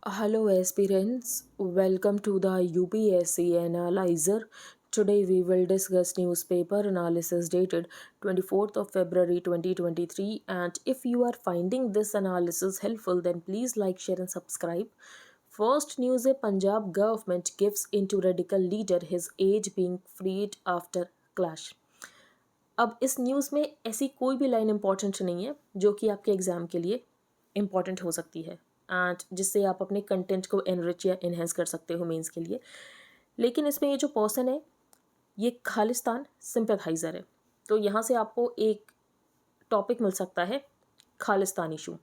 Hello aspirants, welcome to the UPSC Analyzer. Today we will discuss newspaper analysis dated 24th of February 2023, and if you are finding this analysis helpful then please like, share and subscribe. First news है Punjab government gives into radical leader his aid being freed after clash. अब इस news में ऐसी कोई भी line important नहीं है जो कि आपके एग्ज़ाम के लिए इम्पॉर्टेंट हो सकती है एंड जिससे आप अपने कंटेंट को एनरिच या इन्हेंस कर सकते हो मेंस के लिए। लेकिन इसमें ये जो पर्सन है ये खालिस्तान सिंपैथाइज़र है, तो यहाँ से आपको एक टॉपिक मिल सकता है खालिस्तान इशू।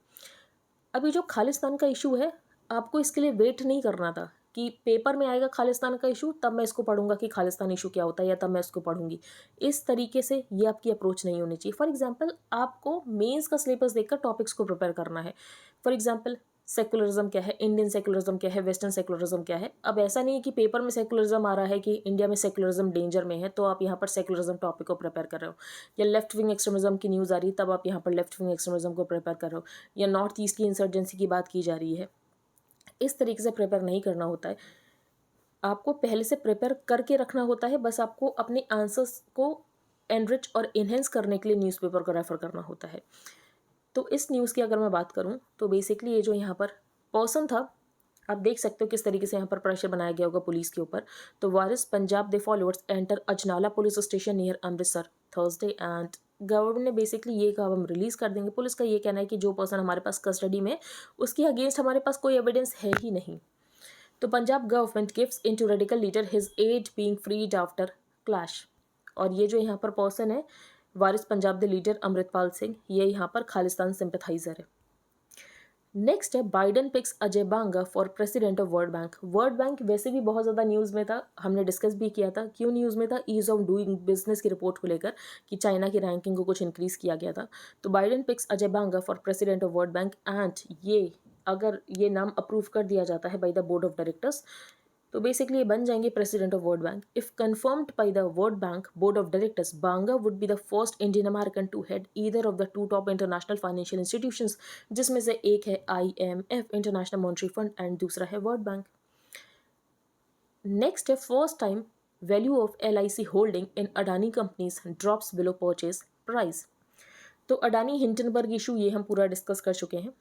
अभी जो खालिस्तान का इशू है आपको इसके लिए वेट नहीं करना था कि पेपर में आएगा खालिस्तान का इशू तब मैं इसको पढ़ूंगा कि खालिस्तान इशू क्या होता है या तब मैं इसको पढ़ूंगी। इस तरीके से ये आपकी अप्रोच नहीं होनी चाहिए। फॉर एग्जांपल आपको मेंस का सिलेबस देखकर टॉपिक्स को प्रिपेयर करना है। फॉर एग्जांपल सेकुलरिज्म क्या है, इंडियन सेकुलरिज्म क्या है, वेस्टर्न सेकुलरिज्म क्या है। अब ऐसा नहीं है कि पेपर में सेकुलरिज्म आ रहा है कि इंडिया में सेकुलरिज्म डेंजर में है तो आप यहाँ पर सेकुलरिज्म टॉपिक को प्रिपेयर कर रहे हो, या लेफ्ट विंग एक्सट्रीमिज्म की न्यूज़ आ रही है तब आप यहाँ पर लेफ्ट विंग एक्सट्रीमिज्म को प्रिपेयर कर रहे हो, या नॉर्थ ईस्ट की इंसर्जेंसी की बात की जा रही है। इस तरीके से प्रिपेयर नहीं करना होता है, आपको पहले से प्रिपेयर करके रखना होता है। बस आपको अपने आंसर्स को एनरिच और इन्हेंस करने के लिए न्यूज़पेपर को रेफ़र करना होता है। तो इस न्यूज़ की अगर मैं बात करूं तो बेसिकली ये जो यहाँ पर पर्सन था आप देख सकते हो किस तरीके से यहाँ पर प्रेशर बनाया गया होगा पुलिस के ऊपर। तो Waris Punjab De followers enter Ajnala police station near Amritsar Thursday and government ने बेसिकली ये कहा हम रिलीज़ कर देंगे। पुलिस का ये कहना है कि जो पर्सन हमारे पास कस्टडी में उसके अगेंस्ट हमारे पास कोई एविडेंस है ही नहीं। तो Punjab government gives into radical leader his aid being freed after clash. और ये जो यहाँ पर पर्सन है वारिस पंजाब के लीडर अमृतपाल सिंह, ये यहाँ पर खालिस्तान सिंपैथाइजर है। नेक्स्ट है Biden picks Ajay Banga for president of world bank. World bank वैसे भी बहुत ज़्यादा न्यूज़ में था, हमने डिस्कस भी किया था क्यों न्यूज़ में था, ईज ऑफ डूइंग बिजनेस की रिपोर्ट को लेकर कि चाइना की रैंकिंग को कुछ इंक्रीज़ किया गया था। तो Biden picks Ajay Banga for president of world bank and ये अगर ये नाम अप्रूव कर दिया जाता है by the board of directors तो बेसिकली ये बन जाएंगे president of world bank. If confirmed by the world bank board of directors Banga would be the first Indian American to head either of the two top international financial institutions, जिसमें से एक है IMF international monetary fund and दूसरा है world bank. Next है first time value of LIC holding in Adani companies drops below purchase price. तो Adani Hindenburg issue ये हम पूरा डिस्कस कर चुके हैं।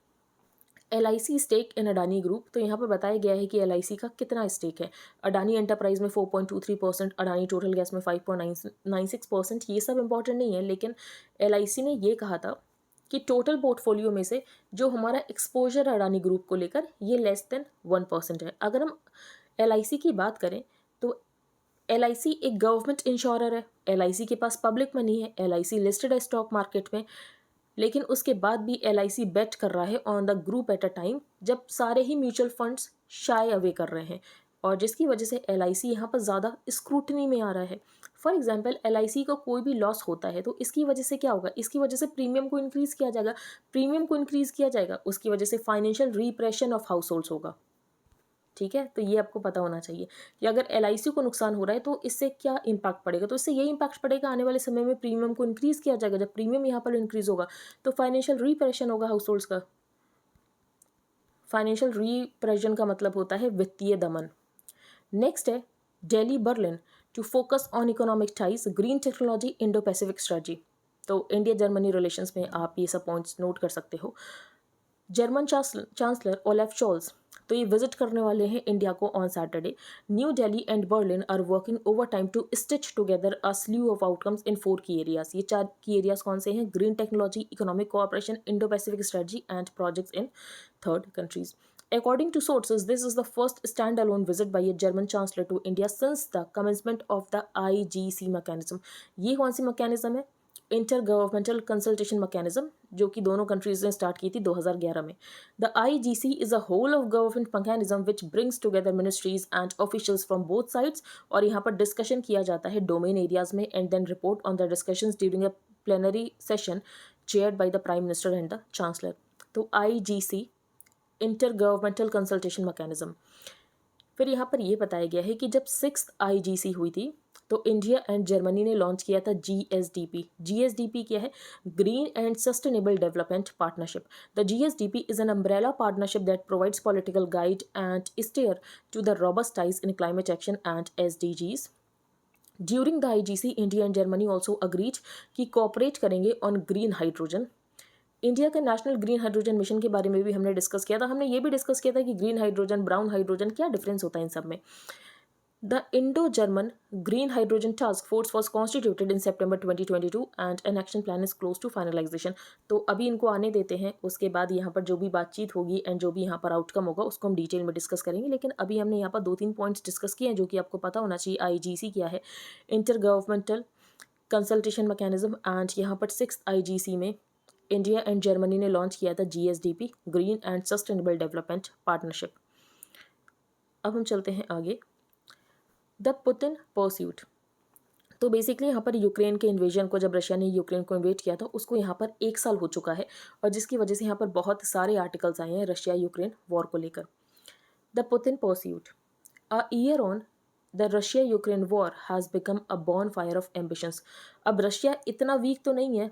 LIC stake in Adani group, तो यहाँ पर बताया गया है कि LIC का कितना स्टेक है। अडानी एंटरप्राइज में 4.23%, अडानी टोटल गैस में 5.96%। ये सब इंपॉर्टेंट नहीं है, लेकिन LIC ने ये कहा था कि टोटल पोर्टफोलियो में से जो हमारा एक्सपोजर है अडानी ग्रुप को लेकर ये लेस देन 1% है। अगर हम LIC की बात करें तो LIC एक गवर्नमेंट इंश्योरर है, LIC के पास पब्लिक मनी है, LIC लिस्टेड है स्टॉक मार्केट में, लेकिन उसके बाद भी LIC बेट कर रहा है on the group at a time जब सारे ही म्यूचुअल फंड्स शाय अवे कर रहे हैं, और जिसकी वजह से LIC यहाँ पर ज़्यादा स्क्रूटनी में आ रहा है। फॉर एग्जांपल LIC को कोई भी लॉस होता है तो इसकी वजह से क्या होगा, इसकी वजह से प्रीमियम को इंक्रीज़ किया जाएगा, प्रीमियम को इंक्रीज़ किया जाएगा उसकी वजह से financial repression of house holds होगा। ठीक है, तो ये आपको पता होना चाहिए कि अगर LIC को नुकसान हो रहा है तो इससे क्या इम्पैक्ट पड़ेगा। तो इससे ये इम्पैक्ट पड़ेगा आने वाले समय में प्रीमियम को इंक्रीज़ किया जाएगा। जब प्रीमियम यहाँ पर इंक्रीज़ होगा तो फाइनेंशियल रिप्रेशन होगा हाउस होल्ड्स का। फाइनेंशियल रिप्रेशन का मतलब होता है वित्तीय दमन। नेक्स्ट है Delhi Berlin to focus on economic ties green technology Indo Pacific strategy. तो इंडिया जर्मनी रिलेशंस में आप ये सब पॉइंट्स नोट कर सकते हो। जर्मन चांसलर ओलेफ शोल्स तो ये विजिट करने वाले हैं इंडिया को on Saturday. New Delhi and Berlin are working overtime to stitch together a slew of outcomes in 4 की एरियाज। ये 4 की एरियाज कौन से हैं, green technology, economic cooperation, Indo Pacific strategy and projects in third countries. According to sources, this is the first standalone visit by a German chancellor to India since the commencement of the IGC mechanism। ये कौन सी mechanism है, inter governmental consultation mechanism, जो कि दोनों countries ने start की थी 2011 में। The IGC is a whole of government mechanism which brings together ministries and officials from both sides. और यहाँ पर डिस्कशन किया जाता है डोमेन एरियाज में and then report on the discussions during a plenary session chaired by the prime minister and the chancellor. तो IGC intergovernmental consultation mechanism. फिर यहाँ पर यह बताया गया है कि जब 6th IGC हुई थी तो इंडिया एंड जर्मनी ने लॉन्च किया था GSDP। GSDP क्या है? Green and sustainable development partnership. The GSDP is an umbrella partnership that provides political guide and steer to the robust ties in climate action and SDGs. During the IGC, India and Germany also agreed कि cooperate करेंगे on green hydrogen. India के national green hydrogen mission के बारे में भी हमने discuss किया था। हमने ये भी डिस्कस किया था कि ग्रीन हाइड्रोजन, ब्राउन हाइड्रोजन, क्या डिफरेंस होता है इन सब में। The Indo German green hydrogen task force was constituted in September 2022 and an action plan is close to finalisation. तो अभी इनको आने देते हैं, उसके बाद यहाँ पर जो भी बातचीत होगी एंड जो भी यहाँ पर आउटकम होगा उसको हम डिटेल में डिस्कस करेंगे। लेकिन अभी हमने यहाँ पर 2-3 पॉइंट्स डिस्कस किए हैं जो कि आपको पता होना चाहिए। IGC क्या है? Inter governmental consultation mechanism. And यहाँ पर 6th IGC में इंडिया एंड जर्मनी ने लॉन्च किया था GSDP, green and sustainable development partnership. अब हम चलते हैं आगे। The Putin pursuit. तो बेसिकली यहाँ पर यूक्रेन के इन्वेजन को, जब रशिया ने यूक्रेन को इन्वेट किया था, उसको यहाँ पर 1 साल हो चुका है और जिसकी वजह से यहाँ पर बहुत सारे आर्टिकल्स आए हैं रशिया यूक्रेन वॉर को लेकर। The Putin pursuit. A year on the Russia Ukraine war has become a born fire of ambitions. अब रशिया इतना वीक तो नहीं है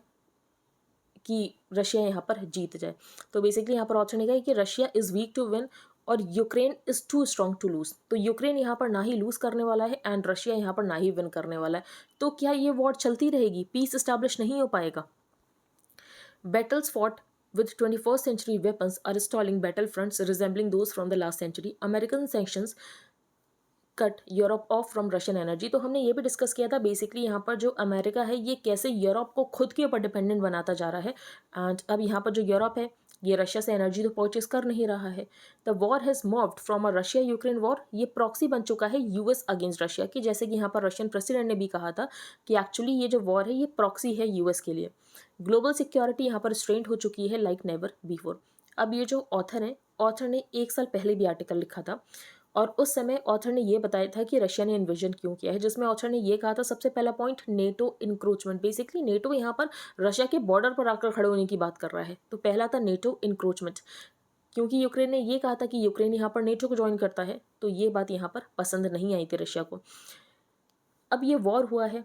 कि रशिया यहाँ पर जीत जाए। तो बेसिकली यहाँ पर ऑप्शन है कि Russia is weak to win और Ukraine is too strong to lose. तो यूक्रेन यहाँ पर ना ही लूज़ करने वाला है एंड रशिया यहाँ पर ना ही विन करने वाला है। तो क्या ये वॉर चलती रहेगी? पीस इस्टेब्लिश नहीं हो पाएगा? Battles fought with 21st century weapons are stalling battlefronts resembling those from the last century. American sanctions cut Europe of from Russian energy. तो हमने ये भी डिस्कस किया था बेसिकली यहाँ पर जो अमेरिका है ये कैसे यूरोप को खुद के ऊपर डिपेंडेंट बनाता जा रहा है। एंड अब यहाँ पर जो यूरोप है ये रशिया से एनर्जी तो परचेस कर नहीं रहा है। The war has moved from a Russia Ukraine war. ये प्रॉक्सी बन चुका है US अगेंस्ट रशिया की, जैसे कि यहाँ पर रशियन प्रेसिडेंट ने भी कहा था कि एक्चुअली ये जो वॉर है ये प्रॉक्सी है US के लिए। ग्लोबल सिक्योरिटी यहाँ पर स्ट्रेंट हो चुकी है लाइक नेवर बिफोर। अब ये जो ऑथर है, ऑथर ने 1 साल पहले भी आर्टिकल लिखा था और उस समय ऑथर ने ये बताया था कि रशिया ने इन्वेजन क्यों किया है, जिसमें ऑथर ने ये कहा था सबसे पहला point NATO encroachment. Basically NATO यहाँ पर रशिया के बॉर्डर पर आकर खड़े होने की बात कर रहा है। तो पहला था नेटो इंक्रोचमेंट, क्योंकि यूक्रेन ने ये कहा था कि यूक्रेन यहाँ पर नेटो को ज्वाइन करता है, तो ये बात यहाँ पर पसंद नहीं आई थी रशिया को। अब ये वॉर हुआ है,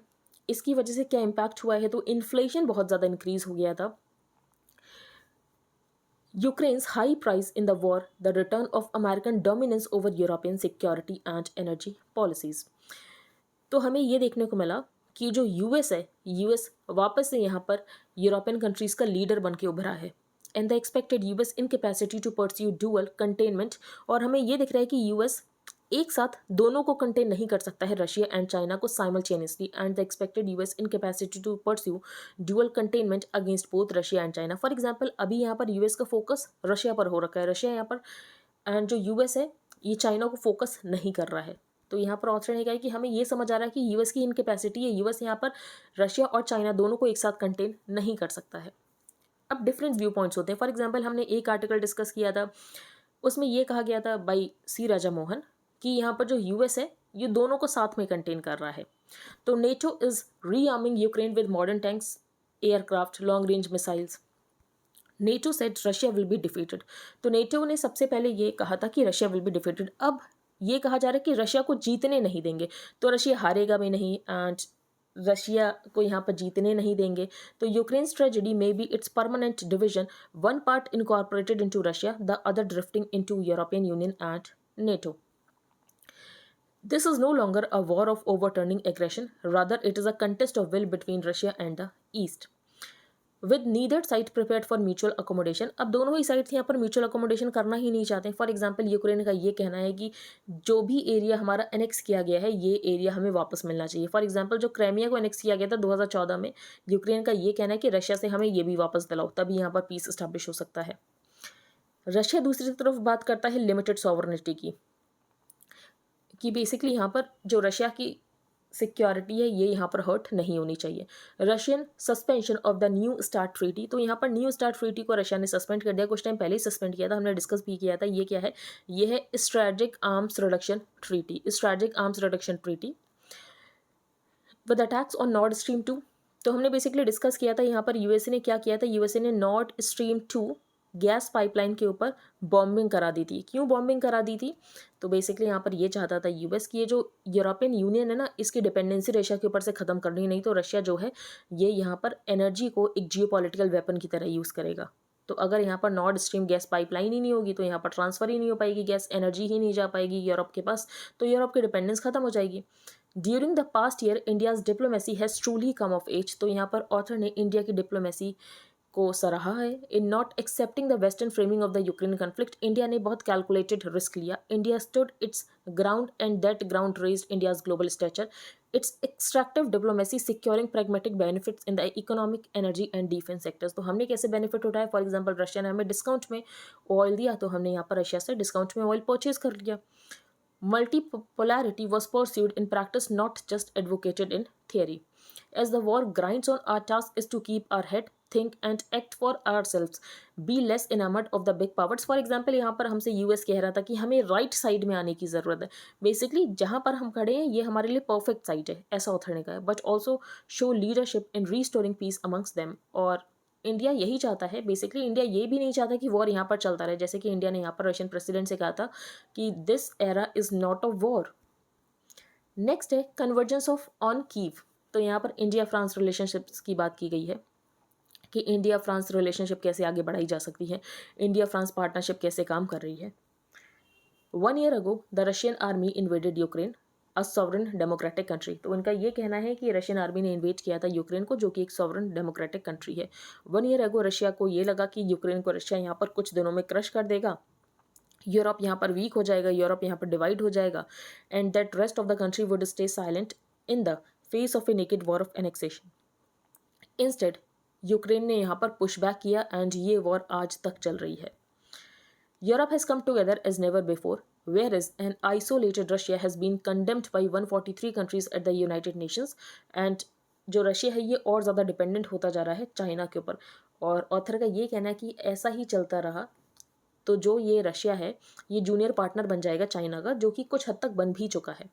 इसकी वजह से क्या इम्पैक्ट हुआ है? तो इन्फ्लेशन बहुत ज़्यादा इंक्रीज हो गया था। Ukraine's high price in the war, the return of American dominance over European security and energy policies. तो हमें ये देखने को मिला कि जो US है, US वापस से यहाँ पर यूरोपियन कंट्रीज़ का लीडर बन के उभरा है and the expected US incapacity to pursue dual containment. और हमें ये दिख रहा है कि US एक साथ दोनों को कंटेन नहीं कर सकता है, रशिया एंड चाइना को simultaneously, and the expected US incapacity to pursue dual containment against both Russia and China. For example अभी यहाँ पर US का फोकस रशिया पर हो रखा है, रशिया यहाँ पर, एंड जो US है ये चाइना को फोकस नहीं कर रहा है। तो यहाँ पर ऑथर ने कहा कि हमें ये समझ आ रहा है कि US की इनकैपेसिटी है, US यहाँ पर रशिया और चाइना दोनों को एक साथ कंटेन नहीं कर सकता है। अब डिफरेंट व्यू पॉइंट्स होते हैं। फॉर एग्जाम्पल हमने एक आर्टिकल डिस्कस किया था, उसमें ये कहा गया था बाई C राजा मोहन कि यहाँ पर जो US है ये दोनों को साथ में कंटेन कर रहा है। तो NATO is rearming Ukraine with modern tanks, aircraft, long range missiles. NATO said Russia will be defeated. तो नेटो ने सबसे पहले ये कहा था कि रशिया विल बी डिफीटेड। अब ये कहा जा रहा है कि रशिया को जीतने नहीं देंगे, तो रशिया हारेगा भी नहीं एंड रशिया को यहाँ पर जीतने नहीं देंगे। तो Ukraine's tragedy may be it's permanent division, one part incorporated into Russia, the other drifting into European union and NATO. This is no longer a war of overturning aggression, rather it is a contest of will between Russia and the East. With neither side prepared for mutual accommodation. अब दोनों ही sides यहाँ पर mutual accommodation करना ही नहीं चाहते हैं। For example Ukraine का ये कहना है कि जो भी एरिया हमारा एनेक्स किया गया है ये एरिया हमें वापस मिलना चाहिए। फॉर एग्जांपल जो क्राइमिया को एनेक्स किया गया था 2014 में, यूक्रेन का ये कहना है कि रशिया से हमें ये भी वापस दिलाओ, तभी यहाँ पर पीस इस्टेब्लिश हो सकता है। रशिया दूसरी तरफ बात करता है लिमिटेड सॉवरेनिटी की, कि बेसिकली यहाँ पर जो रशिया की सिक्योरिटी है ये यहाँ पर हर्ट नहीं होनी चाहिए। Russian suspension of the new START treaty. तो यहाँ पर न्यू स्टार्ट ट्रीटी को रशिया ने सस्पेंड कर दिया, कुछ टाइम पहले ही सस्पेंड किया था, हमने डिस्कस भी किया था। ये क्या है? ये है strategic arms reduction treaty, strategic arms reduction treaty with attacks on Nord stream 2। तो हमने बेसिकली डिस्कस किया था यहाँ पर यूएसए ने क्या किया था, यूएसए ने नॉर्ड स्ट्रीम 2 गैस पाइपलाइन के ऊपर बॉम्बिंग करा दी थी। क्यों बॉम्बिंग करा दी थी? तो बेसिकली यहाँ पर ये चाहता था यूएस की ये जो यूरोपियन यूनियन है ना, इसकी डिपेंडेंसी रशिया के ऊपर से ख़त्म करनी, नहीं तो रशिया जो है ये यहाँ पर एनर्जी को एक जियोपॉलिटिकल वेपन की तरह यूज़ करेगा। तो अगर यहाँ पर नॉर्थ स्ट्रीम गैस पाइपलाइन ही नहीं होगी तो यहाँ पर ट्रांसफ़र ही नहीं हो पाएगी, गैस एनर्जी ही नहीं जा पाएगी यूरोप के पास, तो यूरोप की डिपेंडेंस खत्म हो जाएगी। During the past year India's diplomacy has truly come of age. तो यहाँ पर ऑथर ने इंडिया की डिप्लोमेसी को सराहा है। In not accepting the western framing of the Ukraine conflict, India ने बहुत कैलकुलेटेड रिस्क लिया। India stood its ground and that ground raised India's global stature. Its extractive diplomacy securing pragmatic benefits in the economic, energy and defence sectors. तो हमने कैसे benefit उठाया? For example Russia ने हमें discount में oil दिया तो हमने यहाँ पर रशिया से डिस्काउंट में ऑयल परचेज कर लिया। Multipolarity was pursued in practice, not just advocated in theory. As the war grinds on, our task is to keep our head, think and act for ourselves. Be less enamored of the big powers. For example, यहाँ पर हमसे US कह रहा था कि हमें right side में आने की ज़रूरत है। बेसिकली जहाँ पर हम खड़े हैं ये हमारे लिए परफेक्ट साइड है, ऐसा ऑथर ने कहा है। But also show leadership in restoring peace amongst them. और इंडिया यही चाहता है। बेसिकली इंडिया ये भी नहीं चाहता कि वॉर यहाँ पर चलता रहे, जैसे कि इंडिया ने यहाँ पर रशियन प्रेसिडेंट से कहा था कि this era is not a war. Next है कन्वर्जेंस ऑफ ऑन कीव। तो यहाँ पर इंडिया फ्रांस रिलेशनशिप्स की बात की गई है कि इंडिया फ्रांस रिलेशनशिप कैसे आगे बढ़ाई जा सकती है, इंडिया फ्रांस पार्टनरशिप कैसे काम कर रही है। 1 year ago the Russian army invaded Ukraine, a sovereign democratic country. तो उनका ये कहना है कि रशियन आर्मी ने इन्वेट किया था यूक्रेन को, जो कि एक सॉवरन डेमोक्रेटिक कंट्री है। 1 year ago रशिया को ये लगा कि यूक्रेन को रशिया यहाँ पर कुछ दिनों में क्रश कर देगा, यूरोप यहाँ पर वीक हो जाएगा, यूरोप यहाँ पर डिवाइड हो जाएगा, and that rest of the country would stay silent in the face of A naked war of annexation. Instead Ukraine ने यहाँ पर पुश बैक किया एंड ये वॉर आज तक चल रही है। Europe has come together as never before, whereas an isolated Russia has been condemned by 143 countries at the United Nations, and जो रशिया है ये और ज़्यादा डिपेंडेंट होता जा रहा है चाइना के ऊपर। और ऑथर का ये कहना है कि ऐसा ही चलता रहा तो जो ये रशिया है ये जूनियर पार्टनर बन जाएगा चाइना का, जो कि कुछ हद तक बन भी चुका है।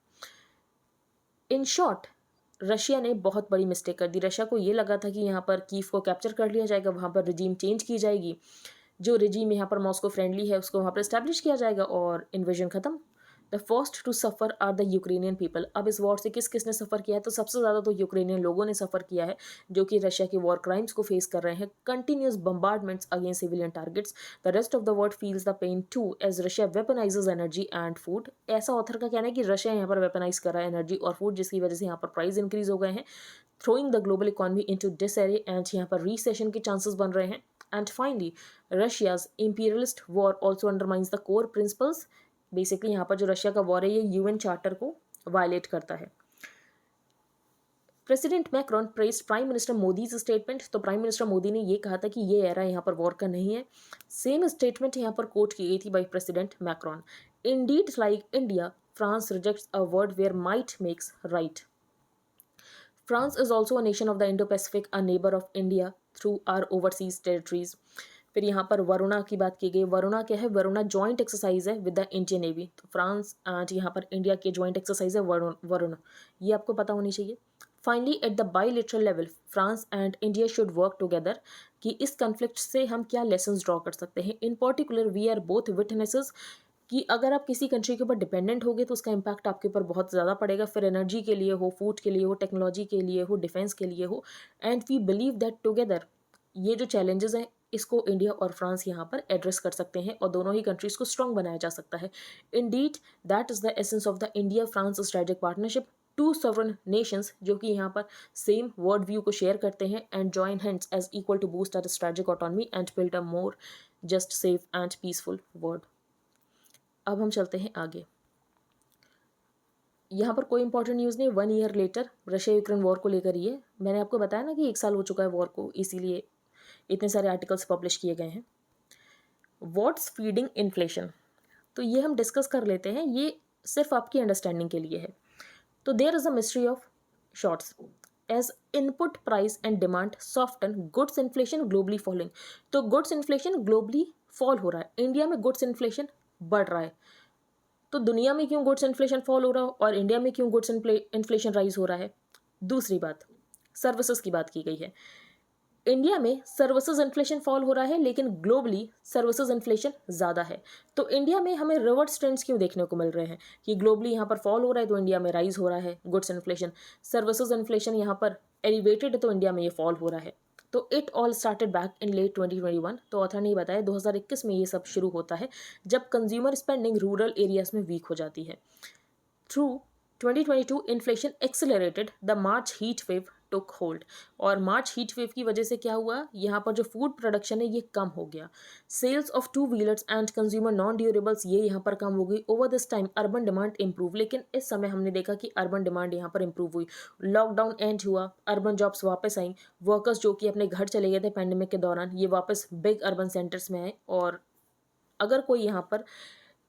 इन शॉर्ट रशिया ने बहुत बड़ी मिस्टेक कर दी। रशिया को ये लगा था कि यहाँ पर कीव को कैप्चर कर लिया जाएगा, वहाँ पर रिजीम चेंज की जाएगी, जो रिजीम यहाँ पर मॉस्को फ्रेंडली है उसको वहाँ पर इस्टेब्लिश किया जाएगा और इन्वेजन खत्म। The first to suffer are the Ukrainian people. अब इस वॉर से किसने सफ़र किया है? तो सबसे ज़्यादा तो यूक्रेनियन लोगों ने सफ़र किया है, जो कि रशिया के वॉर क्राइम्स को फेस कर रहे हैं, continuous bombardments against civilian targets. The rest of the world feels the pain too as Russia weaponizes energy and food. ऐसा ऑथर का कहना है कि रशिया यहाँ पर वेपनाइज कर रहा है एनर्जी और फूड, जिसकी वजह से यहाँ पर प्राइस इंक्रीज हो गए हैं, throwing the global economy into disarray, and यहाँ पर recession के chances बन रहे हैं। And finally, Russia's imperialist war also undermines the core principles। Basically यहाँ पर जो रशिया का वॉर है ये यूएन चार्टर को वायलेट करता है। President Macron praised prime minister Modi's statement. तो प्राइम मिनिस्टर मोदी ने ये कहा था कि ये एरा यहाँ पर वॉर का नहीं है। सेम स्टेटमेंट यहाँ पर कोट की गई थी by president Macron. Indeed like India, France rejects a world where might makes right. France is also a nation of the Indo-Pacific, a neighbor of India through our overseas territories। फिर यहाँ पर वरुणा की बात की गई। वरुणा क्या है? वरुणा जॉइंट एक्सरसाइज है विद द इंडियन नेवी। तो फ्रांस एंड यहाँ पर इंडिया की जॉइंट एक्सरसाइज है वरुण, ये आपको पता होनी चाहिए। Finally at the bilateral level France and India should work together, कि इस कन्फ्लिक्ट से हम क्या लेसन्स ड्रॉ कर सकते हैं। In particular we are both witnesses, कि अगर आप किसी कंट्री के ऊपर डिपेंडेंट होगे तो उसका इम्पैक्ट आपके ऊपर बहुत ज़्यादा पड़ेगा, फिर एनर्जी के लिए हो, फूड के लिए हो, टेक्नोलॉजी के लिए हो, डिफेंस के लिए हो। And we believe that together ये जो चैलेंजेस हैं इसको इंडिया और फ्रांस यहाँ पर एड्रेस कर सकते हैं और दोनों ही कंट्रीज़ को स्ट्रॉन्ग बनाया जा सकता है। Indeed that is the essence of the India France strategic partnership, two sovereign nations जो कि यहाँ पर सेम वर्ल्ड व्यू को शेयर करते हैं, and join hands as equal to boost our strategic autonomy and build a more just, safe and peaceful world. अब हम चलते हैं आगे। यहाँ पर कोई इंपॉर्टेंट न्यूज़ नहीं। 1 year later Russia Ukraine war को लेकर ही है। मैंने आपको बताया ना कि 1 साल हो चुका है वॉर को, इसीलिए इतने सारे आर्टिकल्स पब्लिश किए गए हैं। व्हाट्स फीडिंग इन्फ्लेशन, तो ये हम डिस्कस कर लेते हैं, ये सिर्फ आपकी अंडरस्टैंडिंग के लिए है। तो there is a mystery of shorts as input price and demand soften, goods inflation globally falling. तो गुड्स इन्फ्लेशन ग्लोबली फॉल हो रहा है, इंडिया में गुड्स इन्फ्लेशन बढ़ रहा है। तो दुनिया में क्यों गुड्स इन्फ्लेशन फॉल हो रहा हो और इंडिया में क्यों गुड्स इन्फ्लेशन राइज हो रहा है? दूसरी बात, सर्विसेज की बात की गई है। इंडिया में सर्विसेज इन्फ्लेशन फॉल हो रहा है, लेकिन ग्लोबली सर्विसेज इन्फ्लेशन ज़्यादा है। तो इंडिया में हमें रिवर्स ट्रेंड्स क्यों देखने को मिल रहे हैं कि ग्लोबली यहाँ पर फॉल हो रहा है तो इंडिया में राइज हो रहा है गुड्स इन्फ्लेशन, सर्विसेज इन्फ्लेशन यहाँ पर एलिवेटेड है तो इंडिया में ये फॉल हो रहा है। तो it all started back in late 2021। तो ऑथर ने बताया 2021 में ये सब शुरू होता है जब कंज्यूमर स्पेंडिंग रूरल एरियाज में वीक हो जाती है। Through 2022 inflation accelerated, the March heat wave took hold. और मार्च हीट वेव की वजह से क्या हुआ, यहाँ पर जो फूड प्रोडक्शन है ये कम हो गया। Sales of two wheelers and consumer non durables ये यहाँ पर कम हो गई। Over this time urban demand improve, लेकिन इस समय हमने देखा कि अर्बन डिमांड यहाँ पर इंप्रूव हुई। लॉकडाउन एंड हुआ, अर्बन जॉब्स वापस आई, वर्कर्स जो कि अपने घर चले गए थे पैंडेमिक के दौरान ये वापस बिग अर्बन सेंटर्स में आए। और अगर कोई यहाँ पर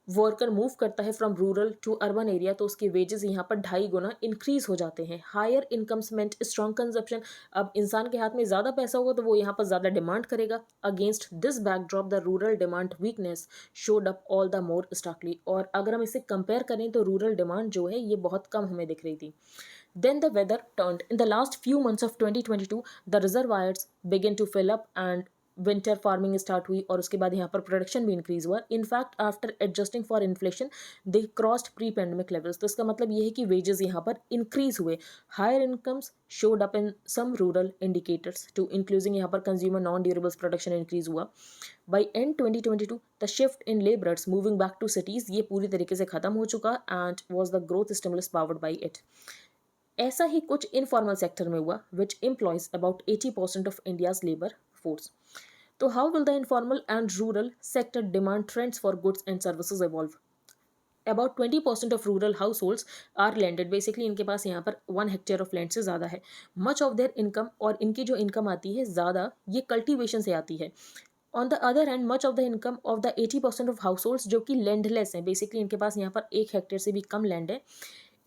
वर्कर मूव करता है from rural to urban area तो उसके वेजेस यहाँ पर 2.5 गुना इंक्रीज हो जाते हैं। हायर इनकम्स मेंट स्ट्रॉन्ग कंजप्शन। अब इंसान के हाथ में ज़्यादा पैसा होगा तो वो यहाँ पर ज़्यादा डिमांड करेगा। Against this backdrop the rural demand weakness showed up all the more starkly. और अगर हम इसे कंपेयर करें तो रूरल डिमांड जो है ये बहुत कम हमें दिख रही थी। Then the weather turned. In the last few months of 2022, the reservoirs began to fill up and winter farming start हुई और उसके बाद यहाँ पर प्रोडक्शन भी इंक्रीज हुआ। In fact after adjusting for inflation they crossed pre pandemic levels. तो इसका मतलब ये है कि वेजेस यहाँ पर इंक्रीज हुए। Higher incomes showed up in some rural indicators too including यहाँ पर consumer non durables production increase हुआ। By end 2022 the shift in labourers moving back to cities ये पूरी तरीके से खत्म हो चुका and was the growth stimulus powered by it. ऐसा ही कुछ इनफॉर्मल सेक्टर में हुआ which employs about 80% of India's labour force. तो how will the informal and rural sector demand trends for goods and services evolve. About 20% of rural households are landed. Basically इनके पास यहाँ पर 1 hectare of land से ज़्यादा है। Much of their income, और इनकी जो इनकम आती है ज़्यादा ये कल्टिवेशन से आती है। On the other hand much of the income of the 80% of house holds जो कि लैंडलेस हैं, बेसिकली इनके पास यहाँ पर 1 हेक्टेयर से भी कम लैंड है,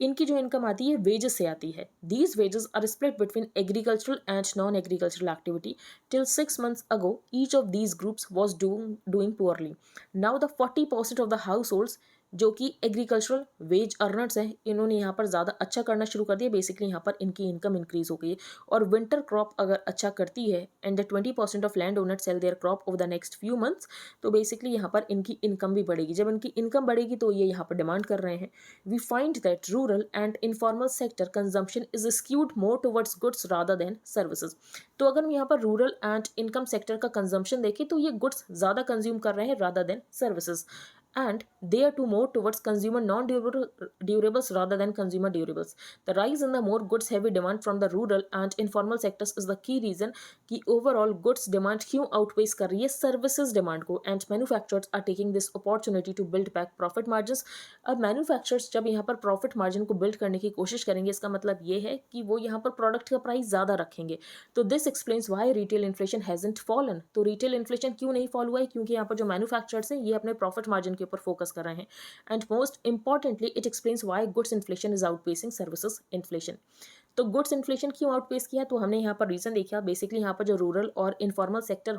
इनकी जो इनकम आती है वेजेस से आती है। These wages are split between agricultural and non agricultural activity. Till 6 months ago each of these groups was doing poorly. Now the 40% of the households जो कि एग्रीकल्चरल वेज अर्नर्स हैं इन्होंने यहाँ पर ज़्यादा अच्छा करना शुरू कर दिया। बेसिकली यहाँ पर इनकी इनकम इंक्रीज हो गई है। और विंटर क्रॉप अगर अच्छा करती है and the 20% of land owner sell their crop over the next few months तो बेसिकली यहाँ पर इनकी इनकम भी बढ़ेगी। जब इनकी इनकम बढ़ेगी तो ये यहाँ पर डिमांड कर रहे हैं। We find that rural and informal sector consumption is skewed more towards goods rather than services. तो अगर हम यहाँ पर रूरल एंड इनकम सेक्टर का कंजम्पशन देखें तो ये गुड्स ज़्यादा कंज्यूम कर रहे हैं rather than services, and they are to more towards consumer non-durables rather than consumer durables. The rise in the more goods heavy demand from the rural and informal sectors is the key reason कि overall goods demand क्यों outpace कर रही है services demand को, and manufacturers are taking this opportunity to build back profit margins. अब manufacturers जब यहाँ पर profit margin को build करने की कोशिश करेंगे इसका मतलब ये है कि वो यहाँ पर product का प्राइस ज़्यादा रखेंगे। तो this explains why retail inflation hasn't fallen. तो retail inflation क्यों नहीं fall हुआ है, क्योंकि यहाँ पर जो manufacturers हैं ये अपने profit margin के ऊपर फोकस कर रहे हैं। And most importantly it explains why goods inflation is outpacing services inflation. तो गुड्स इन्फ्लेशन क्यों आउटपेस किया, तो हमने यहाँ पर रीजन देखा। बेसिकली यहाँ पर जो रूरल और इनफॉर्मल सेक्टर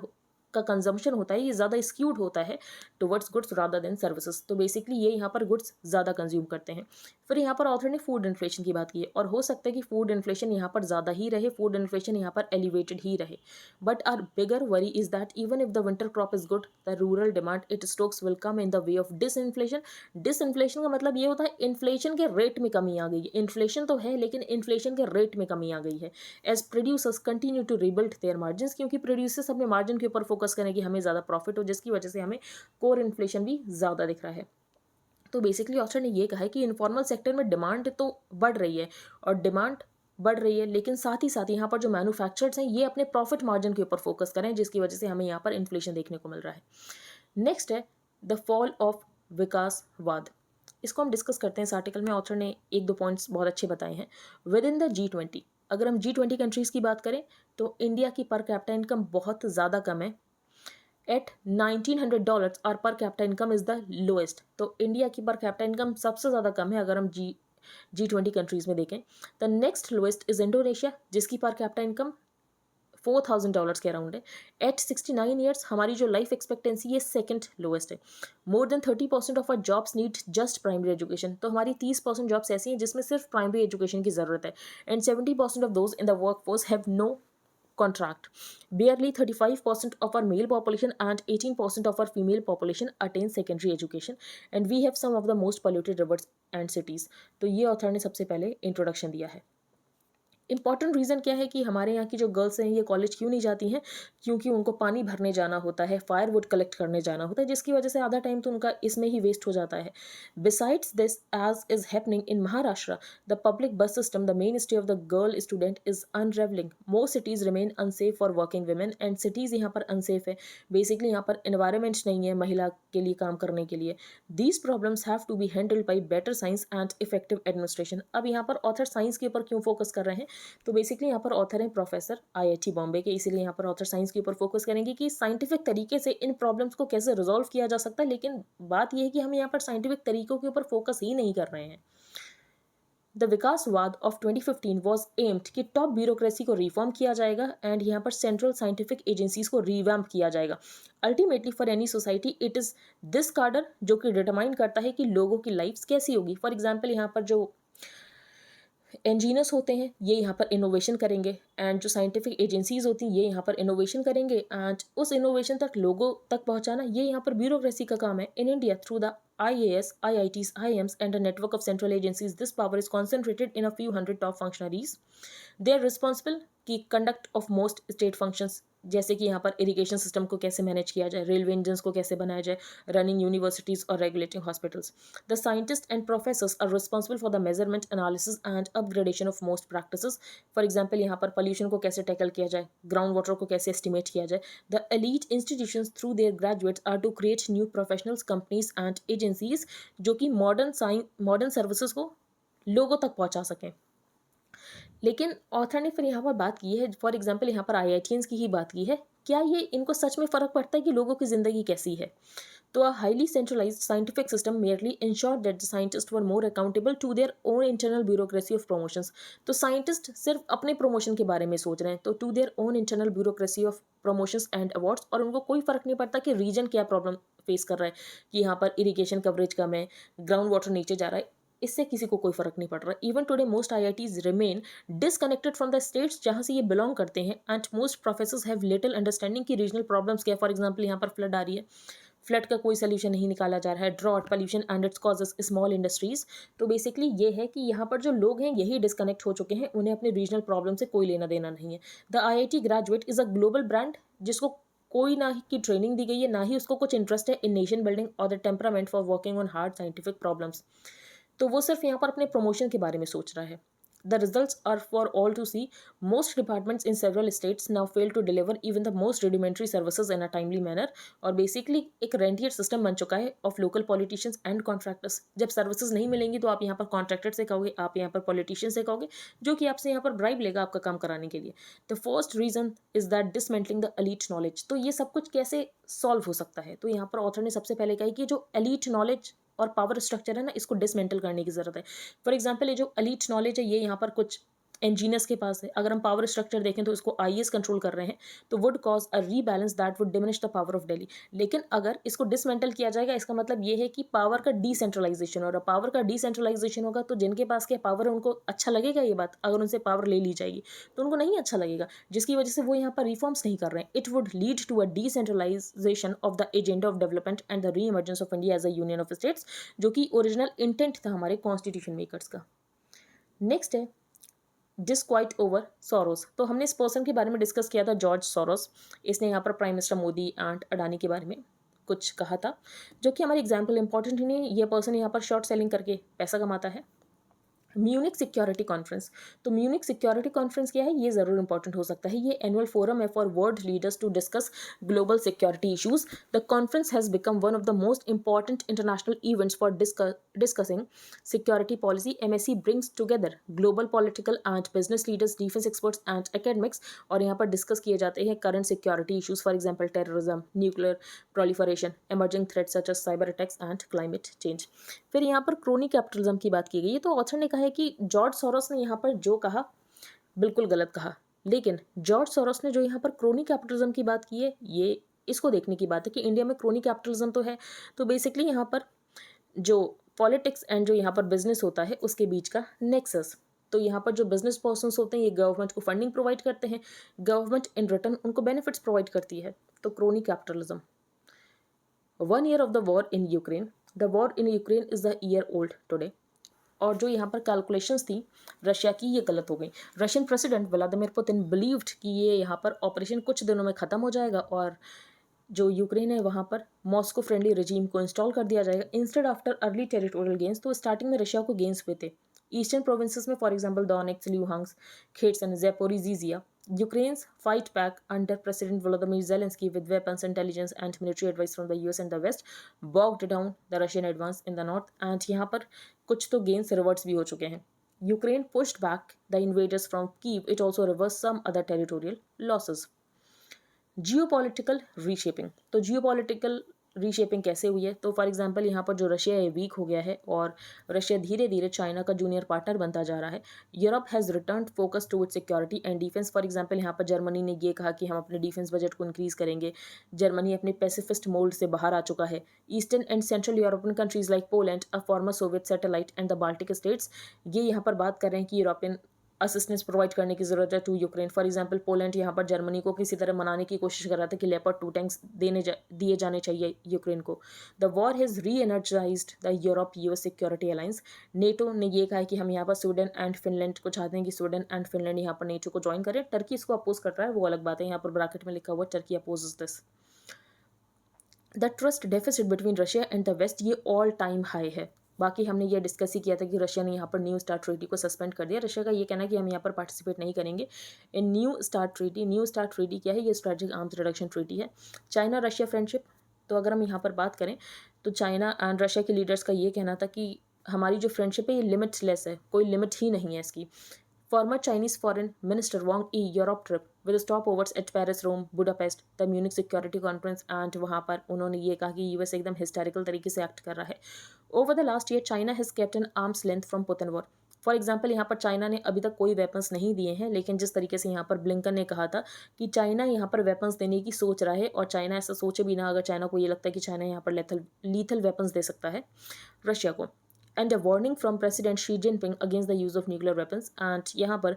का कंजम्पशन होता है ये ज़्यादा स्क्यूड होता है towards goods rather than services. तो बेसिकली ये यहाँ पर गुड्स ज़्यादा कंज्यूम करते हैं। फिर यहाँ पर ऑथर ने फूड इन्फ्लेशन की बात की है और हो सकता है कि फूड इन्फ्लेशन यहाँ पर ज़्यादा ही रहे, फूड इन्फ्लेशन यहाँ पर एलिवेटेड ही रहे। But our bigger worry is that even if the winter crop is good the rural demand it stokes will come in the way of disinflation. Disinflation का मतलब ये होता है इन्फ्लेशन के रेट में कमी आ गई है। इन्फ्लेशन तो है लेकिन इन्फ्लेशन के रेट में कमी आ गई है। As producers continue to rebuild their margin, क्योंकि प्रोड्यूसर्स अपने मार्जिन के ऊपर फोकस करें कि हमें ज़्यादा प्रॉफिट हो, जिसकी वजह से हमें कोर इन्फ्लेशन भी ज़्यादा दिख रहा है। तो बेसिकली ऑथर ने ये कहा है कि इनफॉर्मल सेक्टर में डिमांड तो बढ़ रही है और डिमांड बढ़ रही है लेकिन साथ ही साथ यहाँ पर जो मैन्युफैक्चरर्स हैं ये अपने प्रॉफिट मार्जिन के ऊपर फोकस करें, जिसकी वजह से हमें यहाँ पर इन्फ्लेशन देखने को मिल रहा है। नेक्स्ट है द फॉल ऑफ विकासवाद। इसको हम डिस्कस करते हैं। इस आर्टिकल में ऑथर ने 1-2 पॉइंट्स बहुत अच्छे बताए हैं। विद इन द G20, अगर हम G20 कंट्रीज़ की बात करें तो इंडिया की पर कैपिटा इनकम बहुत ज़्यादा कम है। एट $1900 और per capita income is the lowest. तो इंडिया की पर कैपिटा इनकम सबसे ज़्यादा कम है अगर हम G20 कंट्रीज़ में देखें। The next lowest is Indonesia जिसकी पर कैपिटा इनकम $4000 के अराउंड है। एट 69 ईयर्स हमारी जो लाइफ एक्सपेक्टेंसी है सेकंड लोएस्ट है। More than 30% of our jobs need just primary education. तो हमारी 30% जॉब्स ऐसी हैं जिसमें सिर्फ प्राइमरी एजुकेशन की ज़रूरत है। And 70% of those in the workforce have no contract. Barely 35% of our male population and 18% of our female population attain secondary education, and we have some of the most polluted rivers and cities. तो ये author ने सबसे पहले introduction दिया है. Important reason क्या है कि हमारे यहाँ की जो गर्ल्स हैं ये कॉलेज क्यों नहीं जाती हैं, क्योंकि उनको पानी भरने जाना होता है, फायरवुड कलेक्ट करने जाना होता है, जिसकी वजह से आधा टाइम तो उनका इसमें ही वेस्ट हो जाता है. Besides this, as is happening in Maharashtra, the public bus system, the mainstay of the girl student is unravelling. Most cities remain unsafe for working women, and cities यहाँ पर अनसेफ है. Basically यहाँ पर environment नहीं है महिला के लिए काम करने के लिए. These problems have to be handled by better science and effective administration. अब यहाँ पर ऑथर साइंस के ऊपर क्यों फोकस कर रहे हैं, तो बेसिकली यहाँ पर ऑथर हैं प्रोफेसर आईआईटी बॉम्बे के, इसीलिए यहाँ पर ऑथर साइंस के ऊपर फोकस करेंगे कि साइंटिफिक तरीके से इन प्रॉब्लम्स को कैसे रिजॉल्व किया जा सकता है. लेकिन बात यह है कि हम यहाँ पर साइंटिफिक तरीकों के ऊपर फोकस ही नहीं कर रहे हैं. द विकासवाद ऑफ 2015 वॉज एम्ड कि टॉप ब्यूरोक्रेसी को रिफॉर्म किया जाएगा एंड यहाँ पर सेंट्रल साइंटिफिक एजेंसीज को रिवैम्प किया जाएगा. Ultimately for any society it is this कार्डर जो कि डिटरमाइन करता है कि लोगों की लाइफ कैसी होगी. फॉर एग्जाम्पल यहाँ पर जो इंजीनियर्स होते हैं ये यहाँ पर इनोवेशन करेंगे, एंड जो साइंटिफिक एजेंसीज होती हैं ये यहाँ पर इनोवेशन करेंगे, एंड उस इनोवेशन तक लोगों तक पहुँचाना ये यहाँ पर ब्यूरोक्रेसी का काम है. In India through the IAS, IITs, IIMs and a network of central agencies, this power is concentrated in a few hundred top functionaries. They are responsible की conduct of most state functions, जैसे कि यहाँ पर irrigation system को कैसे manage किया जाए, railway engines को कैसे बनाया जाए, रनिंग यूनिवर्सिटीज़ और regulating hospitals. The scientist and professors are responsible for the measurement, analysis and upgradation of most practices. For example यहाँ पर पोल्यूशन को कैसे टैकल किया जाए, ग्राउंड वाटर को कैसे एस्टिमेट किया जाए. The elite institutions through their graduates are to create new professionals, companies and agencies जो कि मॉडर्न सर्विसेज को लोगों तक पहुँचा सकें. लेकिन ऑथर ने फिर यहाँ पर बात की है, फॉर एग्जाम्पल यहाँ पर IITians की ही बात की है, क्या ये इनको सच में फ़र्क पड़ता है कि लोगों की ज़िंदगी कैसी है. तो a highly centralised scientific system merely ensure that the scientist were more accountable to their own internal bureaucracy of promotions. तो साइंटिस्ट सिर्फ अपने प्रमोशन के बारे में सोच रहे हैं, तो to their own internal bureaucracy of promotions and awards, और उनको कोई फ़र्क नहीं पड़ता कि रीजन क्या प्रॉब्लम फेस कर रहा है, कि यहाँ पर इरीगेशन कवरेज कम है, ग्राउंड वाटर नीचे जा रहा है, इससे किसी को कोई फर्क नहीं पड़ रहा. Even today most IITs remain disconnected from the states जहाँ से ये बिलोंग करते हैं, and most professors have little understanding की रीजनल प्रॉब्लम्स क्या. फॉर एग्जाम्पल यहाँ पर फ्लड आ रही है, फ्लड का कोई सोल्यूशन नहीं निकाला जा रहा है, drought, pollution and its causes small industries. तो बेसिकली ये है कि यहाँ पर जो लोग हैं यही डिस्कनेक्ट हो चुके हैं, उन्हें अपने रीजनल प्रॉब्लम से कोई लेना देना नहीं है. The IIT graduate is a global brand जिसको कोई ना ही की ट्रेनिंग दी गई है, ना ही उसको कुछ इंटरेस्ट है इन नेशन बिल्डिंग और the temperament for working on hard scientific problems. तो वो सिर्फ यहाँ पर अपने प्रमोशन के बारे में सोच रहा है. The results are for all to see. Most departments in several states now fail to deliver even the most rudimentary services in a timely manner. और बेसिकली एक रेंटियर सिस्टम बन चुका है of local politicians and contractors. जब services नहीं मिलेंगी तो आप यहाँ पर कॉन्ट्रैक्टर से कहोगे, आप यहाँ पर पॉलिटिशियन से कहोगे, जो कि आपसे यहाँ पर ब्राइब लेगा आपका काम कराने के लिए. The first reason is that dismantling the elite knowledge. तो ये सब कुछ कैसे सॉल्व हो सकता है, तो यहाँ पर ऑथर ने सबसे पहले कहा कि जो एलीट नॉलेज और पावर स्ट्रक्चर है ना, इसको डिसमेंटल करने की ज़रूरत है. फॉर एग्जांपल ये जो एलीट नॉलेज है ये यहाँ पर कुछ इंजीनियर्स के पास है. अगर हम पावर स्ट्रक्चर देखें तो इसको IAS कंट्रोल कर रहे हैं, तो would cause a rebalance that would diminish the power of Delhi. लेकिन अगर इसको डिसमेंटल किया जाएगा, इसका मतलब ये है कि पावर का डिसेंट्रलाइजेशन, और पावर का डिसेंट्रलाइजेशन होगा तो जिनके पास क्या पावर है उनको अच्छा लगेगा ये बात. अगर उनसे पावर ले ली जाएगी तो उनको नहीं अच्छा लगेगा, जिसकी वजह से वो यहाँ पर रिफॉर्म्स नहीं कर रहे हैं. It would lead to a decentralisation of the agenda of development and the re emergence of India as a union of states, जो कि ओरिजिनल इंटेंट था हमारे कॉन्स्टिट्यूशन मेकर्स का. नेक्स्ट है डिस्क्वाइट ओवर सोरोस. तो हमने इस पर्सन के बारे में डिस्कस किया था, जॉर्ज सोरोस. इसने यहाँ पर prime minister Modi and Adani के बारे में कुछ कहा था, जो कि हमारी एग्जाम्पल इंपॉर्टेंट ही नहीं. ये पर्सन यहाँ पर शॉर्ट सेलिंग करके पैसा कमाता है. Munich security conference. तो म्यूनिक सिक्योरिटी कॉन्फ्रेंस क्या है, ये ज़रूर इंपॉर्टेंट हो सकता है. ये एनुअल फोरम है for world leaders to discuss global security issues. The conference has become one of the most important international events for discussing security policy. MSC brings together global political and business leaders, defence experts and academics, और यहाँ पर discuss किए जाते हैं current security issues. For example terrorism, nuclear proliferation, emerging threats such as cyber attacks and climate change. फिर यहाँ पर crony capitalism की बात की गई है. तो ऑथर ने कहा है कि जॉर्ज सोरोस ने यहाँ पर जो कहा बिल्कुल गलत कहा, लेकिन जॉर्ज सोरोस ने जो यहाँ पर क्रोनी कैपिटलिज्म की बात की है, ये इसको देखने की बात है कि इंडिया में क्रोनी कैपिटलिज्म तो है. तो बेसिकली यहाँ पर जो पॉलिटिक्स एंड जो यहाँ पर बिजनेस होता है उसके बीच का नेक्सस. तो यहाँ पर जो बिजनेस पर्सन्स होते हैं ये गवर्नमेंट को फंडिंग प्रोवाइड करते हैं, गवर्नमेंट इन रिटर्न उनको बेनिफिट्स प्रोवाइड करती है, तो crony capitalism. 1 year of the war in Ukraine. The war in Ukraine is a year old today. और जो यहाँ पर कैलकुलेशंस थी रशिया की ये गलत हो गई। Russian president Vladimir Putin believed कि ये यहाँ पर ऑपरेशन कुछ दिनों में ख़त्म हो जाएगा और जो यूक्रेन है वहाँ पर मॉस्को फ्रेंडली रजीम को इंस्टॉल कर दिया जाएगा instead after early territorial gains. तो स्टार्टिंग में रशिया को गेन्स हुए थे ईस्टर्न प्रोविंसेस में, for example Donetsk, Luhansk, Kherson, Zaporizhzhia. Ukraine's fight back under President Volodymyr Zelensky with weapons, intelligence and military advice from the US and the West bogged down the Russian advance in the north and यहाँ पर कुछ तो gains reverts भी हो चुके हैं। Ukraine pushed back the invaders from Kyiv. It also reversed some other territorial losses. Geopolitical reshaping. तो geopolitical reshaping कैसे हुई है? तो फॉर एग्जांपल यहाँ पर जो रशिया है वीक हो गया है और रशिया धीरे धीरे चाइना का जूनियर पार्टनर बनता जा रहा है। Europe has return focus towards security and defence. For example यहाँ पर जर्मनी ने ये कहा कि हम अपने डिफेंस बजट को इंक्रीज करेंगे। जर्मनी अपने पैसिफिस्ट मोल्ड से बाहर आ चुका है। Eastern and central European countries like Poland, a former Soviet satellite, and the Baltic states, ये यहाँ पर बात कर रहे हैं कि यूरोपियन असिस्टेंस प्रोवाइड करने की जरूरत है to Ukraine. For example Poland यहाँ पर जर्मनी को किसी तरह मनाने की कोशिश कर रहा था कि लेपर्ड 2 टैंक्स दिए जाने चाहिए यूक्रेन को। द वॉर हैज़ री energised the Europe US security alliance. NATO ने ये कहा है कि हम यहाँ पर स्वीडन एंड फिनलैंड को चाहते हैं कि स्वीडन एंड फिनलैंड यहाँ पर नेटो को ज्वाइन करें। टर्की इसको अपोज कर रहा है, वो अलग बात है, यहाँ पर ब्रैकेट में लिखा हुआ Turkey opposes this. The trust deficit between Russia and the West, ये ऑल टाइम हाई है। बाकी हमने ये डिस्कस ही किया था कि रशिया ने यहाँ पर न्यू स्टार्ट ट्रीटी को सस्पेंड कर दिया। रशिया का ये कहना है कि हम यहाँ पर पार्टिसिपेट नहीं करेंगे in New START treaty. New START treaty क्या है? ये स्ट्रेटेजिक आर्म्स रिडक्शन ट्रीटी है। चाइना रशिया फ्रेंडशिप, तो अगर हम यहाँ पर बात करें तो चाइना एंड रशिया के लीडर्स का ये कहना था कि हमारी जो फ्रेंडशिप है ये लिमिटलेस है, कोई लिमिट ही नहीं है इसकी। Former Chinese Foreign Minister Wang Yi Europe trip with stopovers at Paris, Rome, Budapest, the Munich Security Conference, and वहाँ पर उन्होंने ये कहा कि यूएस एकदम हिस्टोरिकल तरीके से एक्ट कर रहा है। Over the last year, China has kept an arm's length from Putin war. For example यहाँ पर चाइना ने अभी तक कोई वेपन्स नहीं दिए हैं, लेकिन जिस तरीके से यहाँ पर ब्लिंकन ने कहा था कि चाइना यहाँ पर वेपन्स देने की सोच रहा है, और चाइना ऐसा सोचे भी ना अगर चाइना को ये लगता है कि चाइना यहाँ पर लीथल वेपन्स दे सकता है रशिया को। And a warning from president Xi Jinping against the use of nuclear weapons. And यहाँ पर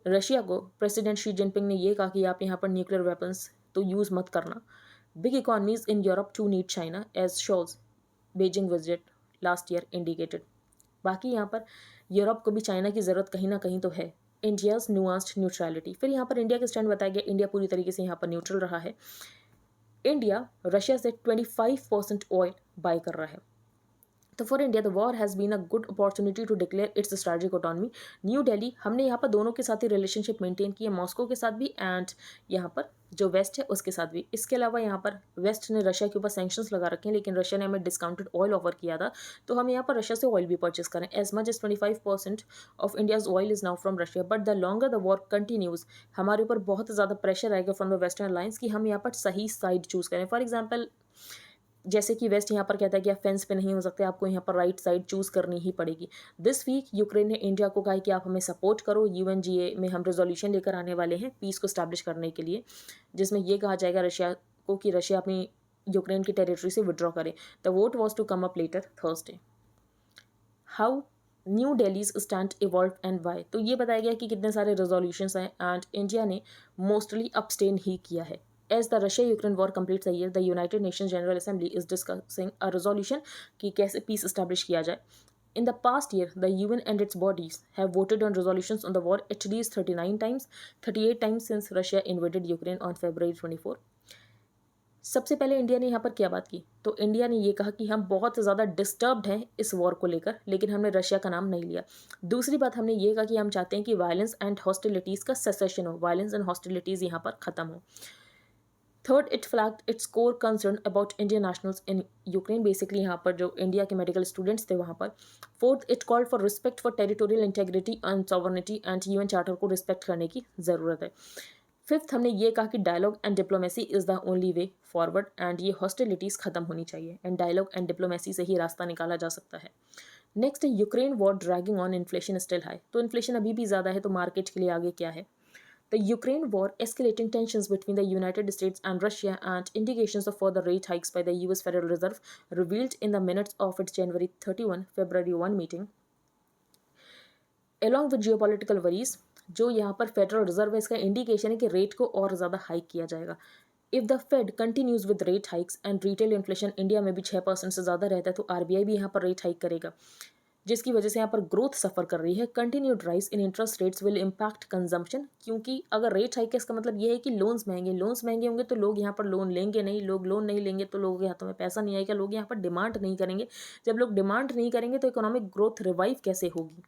रशिया को प्रेसिडेंट शी जिनपिंग ने ये कहा कि आप यहाँ पर न्यूक्लियर वेपन्स तो यूज़ मत करना। Big economies in Europe to need China as shows Beijing visit last year indicated. बाकी यहाँ पर यूरोप को भी चाइना की ज़रूरत कहीं ना कहीं तो है। इंडियाज़ नुआंस्ड न्यूट्रलिटी, फिर यहाँ पर इंडिया का स्टैंड बताया गया। इंडिया पूरी तरीके से यहाँ पर न्यूट्रल रहा है। इंडिया रशिया से 25% ऑयल बाय कर रहा है। तो for India the war has been a good opportunity to declare its strategic autonomy. New Delhi, हमने यहाँ पर दोनों के साथ ही रिलेशनशिप मेंटेन की है, मॉस्को के साथ भी एंड यहाँ पर जो वेस्ट है उसके साथ भी। इसके अलावा यहाँ पर वेस्ट ने रशिया के ऊपर सैंक्शंस लगा रखे हैं, लेकिन रशिया ने हमें डिस्काउंटेड ऑयल ऑफर किया था, तो हम यहाँ पर रशिया से ऑयल भी परचेस करें। As much as 25% of India's oil is now from Russia, but the longer the war continues, हमारे ऊपर बहुत ज़्यादा प्रेशर आएगा फ्रॉम द वेस्टर्न अलायंस कि हम यहाँ पर सही साइड चूज़ करें। फॉर एग्जाम्पल जैसे कि वेस्ट यहाँ पर कहता है कि आप फेंस पे नहीं हो सकते, आपको यहाँ पर राइट साइड चूज़ करनी ही पड़ेगी। दिस वीक यूक्रेन ने इंडिया को कहा कि आप हमें सपोर्ट करो, UNGA में हम रेजोल्यूशन लेकर आने वाले हैं पीस को स्टैब्लिश करने के लिए, जिसमें यह कहा जाएगा रशिया को कि रशिया अपनी यूक्रेन की टेरिटरी से विड्रॉ करे। The vote was to come up later Thursday. How New Delhi's stand evolve and why, तो ये बताया गया कि कितने सारे रेजोल्यूशंस हैं एंड इंडिया ने मोस्टली abstain ही किया है। As the Russia-Ukraine war completes a year, the United Nations General Assembly is discussing a resolution कि कैसे peace establish किया जाए। In the past year, the UN and its bodies have voted on resolutions on the war at least 39 times, 38 times since Russia invaded Ukraine on February 24। सबसे पहले India ने यहाँ पर क्या बात की? तो इंडिया ने ये कहा कि हम बहुत ज़्यादा डिस्टर्ब्ड हैं इस वॉर को लेकर, लेकिन हमने रशिया का नाम नहीं लिया। दूसरी बात हमने ये कहा कि हम चाहते हैं कि वायलेंस एंड हॉस्टिलिटीज़ का सेसेशन हो, वायलेंस एंड हॉस्टिलिटीज़ यहाँ पर ख़त्म हो। Third, it flagged its core concern about Indian nationals in Ukraine, basically यहाँ पर जो इंडिया के मेडिकल स्टूडेंट्स थे वहाँ पर। Fourth, it called for respect for territorial integrity and sovereignty and UN charter को रिस्पेक्ट करने की ज़रूरत है। फिफ्थ, हमने ये कहा कि dialogue and diplomacy is the only way forward and ये हॉस्टिलिटीज़ खत्म होनी चाहिए एंड डायलॉग एंड डिप्लोमेसी से ही रास्ता निकाला जा सकता है। Next, Ukraine war dragging on, inflation still high, तो इन्फ्लेशन अभी भी ज़्यादा है, तो मार्केट के लिए आगे क्या है? The Ukraine war escalating tensions between the United States and Russia and indications of further rate hikes by the US Federal Reserve revealed in the minutes of its January 31, February 1 meeting. along with geopolitical worries, जो यहाँ पर federal reserve है इसका indication है कि rate को और ज़्यादा हाइक किया जाएगा. If the Fed continues with rate hikes and retail inflation India में भी 6% से ज़्यादा रहता है तो आरबीआई भी यहाँ पर रेट हाइक करेगा, जिसकी वजह से यहाँ पर ग्रोथ सफ़र कर रही है. Continued rise in interest rates will impact consumption, क्योंकि अगर रेट हाइक है इसका मतलब ये है कि लोन्स महंगे होंगे तो लोग यहाँ पर लोन लेंगे नहीं. लोग लोन नहीं लेंगे तो लोगों के हाथों में पैसा नहीं आएगा. लोग यहाँ पर डिमांड नहीं करेंगे. जब लोग डिमांड नहीं करेंगे तो इकोनॉमिक ग्रोथ रिवाइव कैसे होगी.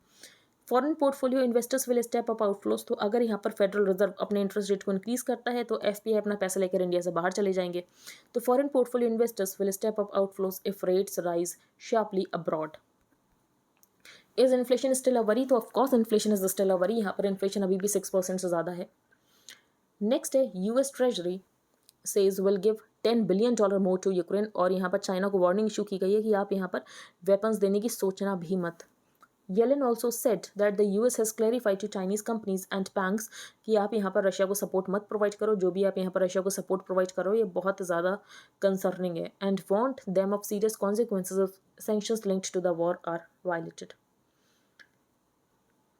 Foreign portfolio investors will step up outflows, तो अगर यहाँ पर फेडरल रिजर्व अपने इंटरेस्ट रेट को इंक्रीज करता है तो एफपीआई अपना पैसा लेकर इंडिया से बाहर चले जाएंगे. तो foreign portfolio investors will step up outflows if rates rise sharply abroad. Is inflation still a worry, तो of course inflation is still a worry. यहाँ पर इन्फ्लेशन अभी भी 6% से ज़्यादा है. नेक्स्ट है US Treasury says will give $10 billion more to Ukraine, और यहाँ पर चाइना को वार्निंग इशू की गई है कि आप यहाँ पर वेपन्स देने की सोचना भी मत. Yellen also said that the US has clarified to Chinese companies and banks कि आप यहाँ पर रशिया को सपोर्ट मत प्रोवाइड करो. जो भी आप यहाँ पर रशिया को सपोर्ट प्रोवाइड करो ये बहुत ज़्यादा कंसर्निंग है. And want them of serious consequences of sanctions linked to the war are violated.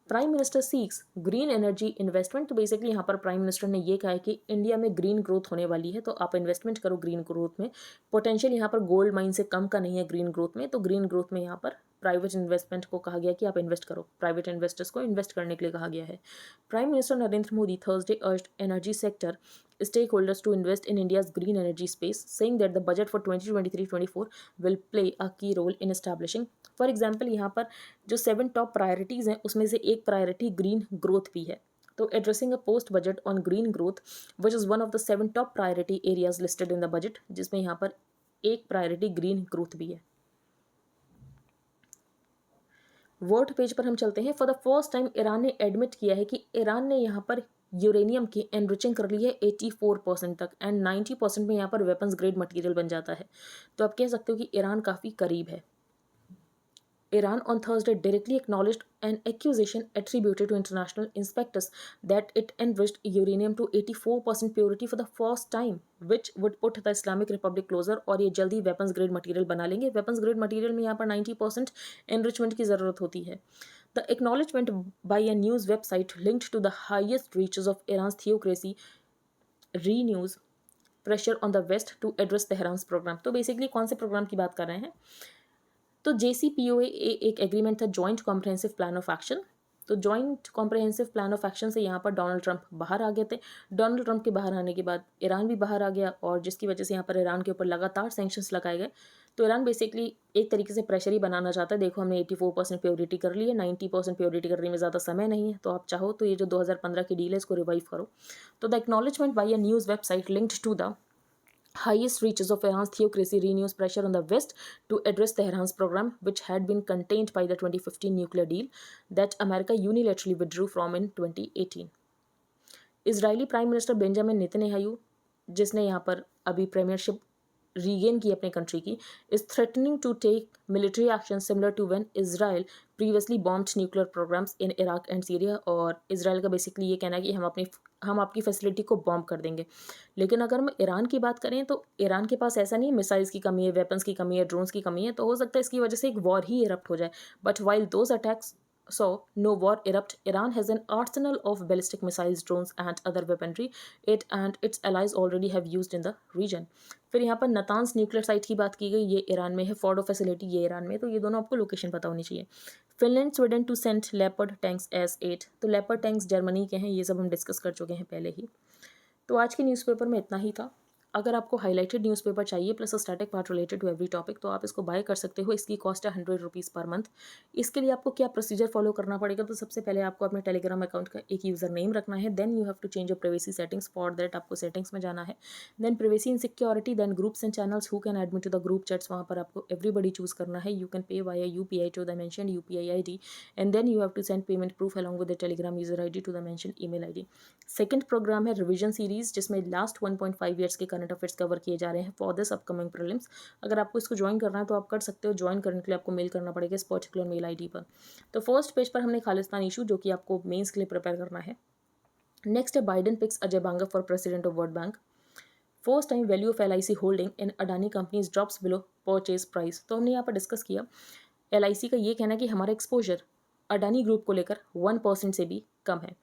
Prime minister seeks green energy investment, तो बेसिकली यहाँ पर प्राइम मिनिस्टर ने ये कहा है कि इंडिया में ग्रीन ग्रोथ होने वाली है तो आप इन्वेस्टमेंट करो ग्रीन ग्रोथ में. पोटेंशियल यहाँ पर गोल्ड माइन से कम का नहीं है ग्रीन ग्रोथ में, तो ग्रीन ग्रोथ में यहाँ पर प्राइवेट इन्वेस्टमेंट को कहा गया कि आप इन्वेस्ट करो. प्राइवेट इन्वेस्टर्स को इन्वेस्ट करने के लिए कहा गया है. Prime minister Narendra Modi Thursday urged energy sector stakeholders to invest in India's green energy space, saying that the budget for 2023-24 will play a key role in establishing. For example यहाँ पर जो 7 टॉप प्रायोरिटीज़ हैं उसमें से एक प्रायोरिटी ग्रीन ग्रोथ भी है. तो addressing a post budget on green growth which is one of the 7 top priority areas listed in the budget, जिसमें यहाँ पर एक प्रायोरिटी ग्रीन ग्रोथ भी है. वर्ड पेज पर हम चलते हैं. For the first time Iran ने एडमिट किया है कि ईरान ने यहाँ पर यूरेनियम की एनरिचिंग कर ली है 84% तक, एंड 90% में यहाँ पर वेपन्स ग्रेड मटेरियल बन जाता है. तो आप कह सकते हो कि ईरान काफ़ी करीब है. Iran on Thursday directly acknowledged an accusation attributed to international inspectors that it enriched uranium to 84% purity for the first time, which would put the Islamic Republic closer. और ये जल्दी वेपन्स ग्रेड मटेरियल बना लेंगे. Weapons grade material में यहाँ पर 90% enrichment की ज़रूरत होती है. The acknowledgement by a news website linked to the highest reaches of Iran's theocracy renews pressure on the West to address Tehran's program. तो बेसिकली कौन से प्रोग्राम की बात कर रहे हैं? तो JCPOA एक एग्रीमेंट था, joint comprehensive plan of action. तो joint comprehensive plan of action से यहाँ पर डोनाल्ड ट्रंप बाहर आ गए थे. डोनाल्ड ट्रंप के बाहर आने के बाद ईरान भी बाहर आ गया, और जिसकी वजह से यहाँ पर ईरान के ऊपर लगातार सैंक्शंस लगाए गए. तो ईरान बेसिकली एक तरीके से प्रेशर ही बनाना चाहता है. देखो हमने 84% प्योरिटी कर ली है, 90% प्योरिटी करने में ज़्यादा समय नहीं है, तो आप चाहो तो ये जो 2015 की डील है इसको रिवाइव करो. तो the acknowledgement by a news website linked to the highest reaches of Iran's theocracy renews pressure on the West to address Tehran's program, which had been contained by the 2015 nuclear deal that America unilaterally withdrew from in 2018. Israeli prime minister Benjamin Netanyahu, जिसने यहाँ पर अभी Premiership regain की अपने country की, is threatening to take military action similar to when Israel previously bombed nuclear programmes in Iraq and Syria. और Israel का basically ये कहना है कि हम आपकी फैसिलिटी को बॉम्ब कर देंगे. लेकिन अगर हम ईरान की बात करें तो ईरान के पास ऐसा नहीं है मिसाइल्स की कमी है, वेपन्स की कमी है, ड्रोन्स की कमी है, तो हो सकता है इसकी वजह से एक वॉर ही इरप्ट हो जाए. But while those attacks so no war erupt, Iran has an arsenal of ballistic missiles, drones and other weaponry it and its allies already have used in the region. फिर यहाँ पर नतान्स nuclear site की बात की गई, ये Iran में है. फॉर्डो फैसिलिटी ये ईरान में, तो ये दोनों आपको लोकेशन पता होनी चाहिए. Finland Sweden to send Leopard tanks S8, तो लेपर्ड टैंक्स जर्मनी के हैं. ये सब हम डिस्कस कर चुके हैं पहले ही. तो आज के न्यूज़पेपर में इतना ही था. अगर आपको हाईलाइटेड न्यूज़पेपर चाहिए plus a static part related to every topic, तो आप इसको बाय कर सकते हो. इसकी कॉस्ट है 100 रुपीज़ पर मंथ. इसके लिए आपको क्या प्रोसीजर फॉलो करना पड़ेगा? तो सबसे पहले आपको अपने टेलीग्राम अकाउंट का एक यूज़र नेम रखना है. Then you have to change your privacy settings. For that आपको सेटिंग्स में जाना है. Then privacy and security, then groups and channels who can admit to the group chats. वहाँ पर आपको एवरीबडी चूज़ करना है. You can pay via UPI to the mention UPI ID, and then you have to send payment proof along with the Telegram user ID to the mention email ID. Second program है revision series, जिसमें last 1.5 years के current affairs cover किए जा रहे हैं for this upcoming prelims. अगर आपको इसको ज्वाइन करना है तो आप कर सकते हो. ज्वाइन करने के लिए आपको मेल करना पड़ेगा इस पर्टिकुलर मेल ID पर. तो फर्स्ट पेज पर हमने खालिस्तान इशू, जो कि आपको मेंस के लिए प्रिपेयर करना है. नेक्स्ट है Biden picks Ajay Banga for president of world bank. First time value of LIC holding in Adani companies drops below purchase price. तो हमने यहाँ पर डिस्कस किया LIC का ये कहना है कि हमारा एक्सपोजर अडानी ग्रुप को लेकर 1% से भी कम है।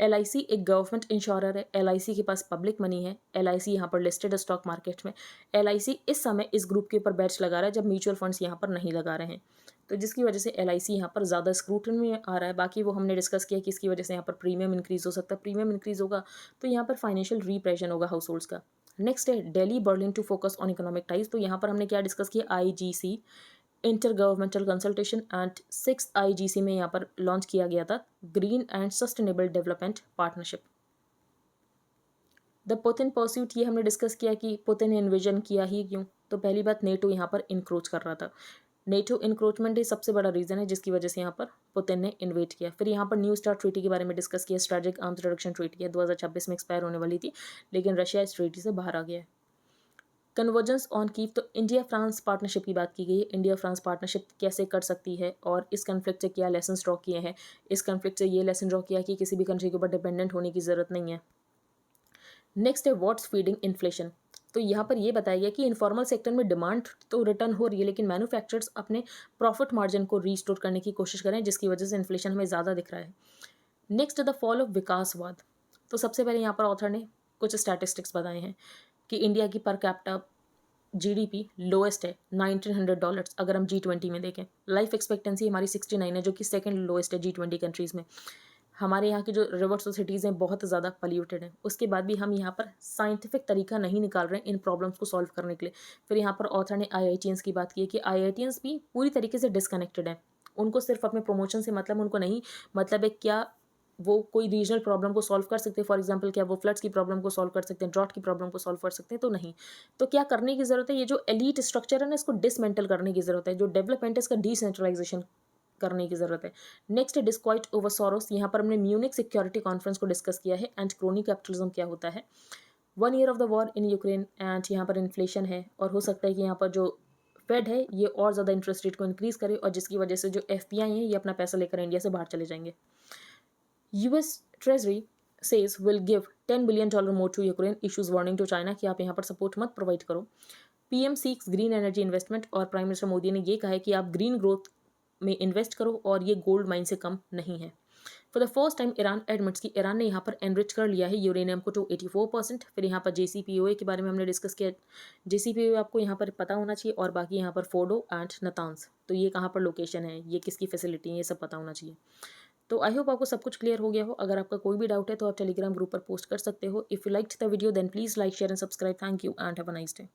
LIC एक गवर्नमेंट इंश्योरर है। LIC के पास पब्लिक मनी है। LIC यहाँ पर लिस्टेड स्टॉक मार्केट में। LIC इस समय इस ग्रुप के ऊपर बैच लगा रहा है जब म्यूचुअल फंड्स यहाँ पर नहीं लगा रहे हैं, तो जिसकी वजह से LIC यहाँ पर ज़्यादा स्क्रूटनी में आ रहा है। बाकी वो हमने डिस्कस किया कि इसकी वजह से यहाँ पर प्रीमियम इंक्रीज़ हो सकता है। प्रीमियम इंक्रीज़ होगा तो यहाँ पर फाइनेंशियल रीप्रेशन होगा हाउस होल्ड्स का। नेक्स्ट है Delhi Berlin to focus on economic ties. तो यहाँ पर हमने क्या डिस्कस किया, IGC intergovernmental consultation and 6th IGC में यहाँ पर लॉन्च किया गया था green and sustainable development partnership. The Putin pursuit, ये हमने डिस्कस किया कि पुतिन ने इन्विजन किया ही क्यों। तो पहली बात, नेटो यहाँ पर इंक्रोच कर रहा था। नेटो इंक्रोचमेंट ही सबसे बड़ा रीज़न है जिसकी वजह से यहाँ पर पुतिन ने इन्वेट किया। फिर यहाँ पर न्यू स्टार्ट ट्रीटी के बारे में डिस्कस किया। स्ट्रेटेजिक आर्म्स रिडक्शन ट्रीटी है, 2026 में एक्सपायर होने वाली थी, लेकिन रशिया इस ट्रीटी से बाहर आ गया है। कन्वर्जेंस ऑन कीव, तो इंडिया फ्रांस पार्टनरशिप की बात की गई है। इंडिया फ्रांस पार्टनरशिप कैसे कर सकती है और इस कन्फ्लिक्ट से क्या लेसन ड्रॉ किए हैं। इस कन्फ्लिक्ट से ये लेसन ड्रॉ किया कि किसी भी कंट्री के ऊपर डिपेंडेंट होने की ज़रूरत नहीं है। नेक्स्ट है व्हाट्स फीडिंग इन्फ्लेशन। तो यहाँ पर ये बताया गया कि इनफॉर्मल सेक्टर में डिमांड तो रिटर्न हो रही है, लेकिन मैन्युफैक्चरर्स अपने प्रॉफिट मार्जिन को रीस्टोर करने की कोशिश करें, जिसकी वजह से इन्फ्लेशन हमें ज़्यादा दिख रहा है। नेक्स्ट द फॉल ऑफ विकासवाद। तो सबसे पहले यहाँ पर ऑथर ने कुछ स्टैटिस्टिक्स बताए हैं कि इंडिया की पर कैपिटा GDP लोएस्ट है $1900 अगर हम G20 में देखें। लाइफ एक्सपेक्टेंसी हमारी 69 है, जो कि सेकंड लोएस्ट है G20 कंट्रीज़ में। हमारे यहाँ की जो रिवर्स सिटीज़ हैं बहुत ज़्यादा पॉल्यूटेड हैं। उसके बाद भी हम यहाँ पर साइंटिफिक तरीका नहीं निकाल रहे हैं इन प्रॉब्लम्स को सॉल्व करने के लिए। फिर यहाँ पर ऑथर ने IITians की बात की है कि IITians भी पूरी तरीके से डिसकनेक्टेड हैं। उनको सिर्फ अपने प्रमोशन से मतलब, उनको नहीं मतलब है क्या वो कोई रीजनल प्रॉब्लम को सॉल्व कर सकते हैं। फॉर एग्जांपल क्या वो फ्लड्स की प्रॉब्लम को सॉल्व कर सकते हैं, ड्रॉट की प्रॉब्लम को सॉल्व कर सकते हैं, तो नहीं। तो क्या करने की ज़रूरत है, ये जो एलीट स्ट्रक्चर है ना, इसको डिसमेंटल करने की ज़रूरत है। जो डेवलपमेंट है इसका डिसेंट्रलाइजेशन करने की ज़रूरत है। नेक्स्ट है डिस्क्वाइट ओवर सोरोस। यहाँ पर हमने म्यूनिक सिक्योरिटी कॉन्फ्रेंस को डिस्कस किया है एंड क्रोनी कैपिटलिज्म क्या होता है। 1 year of the war in Ukraine and यहाँ पर इन्फ्लेशन है, और हो सकता है कि यहाँ पर जो फेड है ये और ज़्यादा इंटरेस्ट रेट को इंक्रीज़ करे, और जिसकी वजह से जो FPI है ये अपना पैसा लेकर इंडिया से बाहर चले जाएंगे। US Treasury says will give $10 billion more to Ukraine, issues warning to China कि आप यहाँ पर सपोर्ट मत प्रोवाइड करो। PM seeks green energy investment, और प्राइम मिनिस्टर मोदी ने ये कहा है कि आप ग्रीन ग्रोथ में इन्वेस्ट करो और ये गोल्ड माइन से कम नहीं है। For the first time Iran admits की ईरान ने यहाँ पर एनरिच कर लिया है यूरेनियम को टू 84%। फिर यहाँ पर JCPOA के बारे में हमने डिस्कस किया। JCPOA आपको यहाँ पर पता होना चाहिए, और बाकी यहाँ पर फोर्डो एंड नतान्स, तो ये कहाँ पर लोकेशन है, ये किसकी फैसिलिटी है, ये सब पता होना चाहिए। तो आई होप आपको सब कुछ क्लियर हो गया हो। अगर आपका कोई भी डाउट है तो आप टेलीग्राम ग्रुप पर पोस्ट कर सकते हो। If you liked the video then please like share and subscribe. Thank you and have a nice day.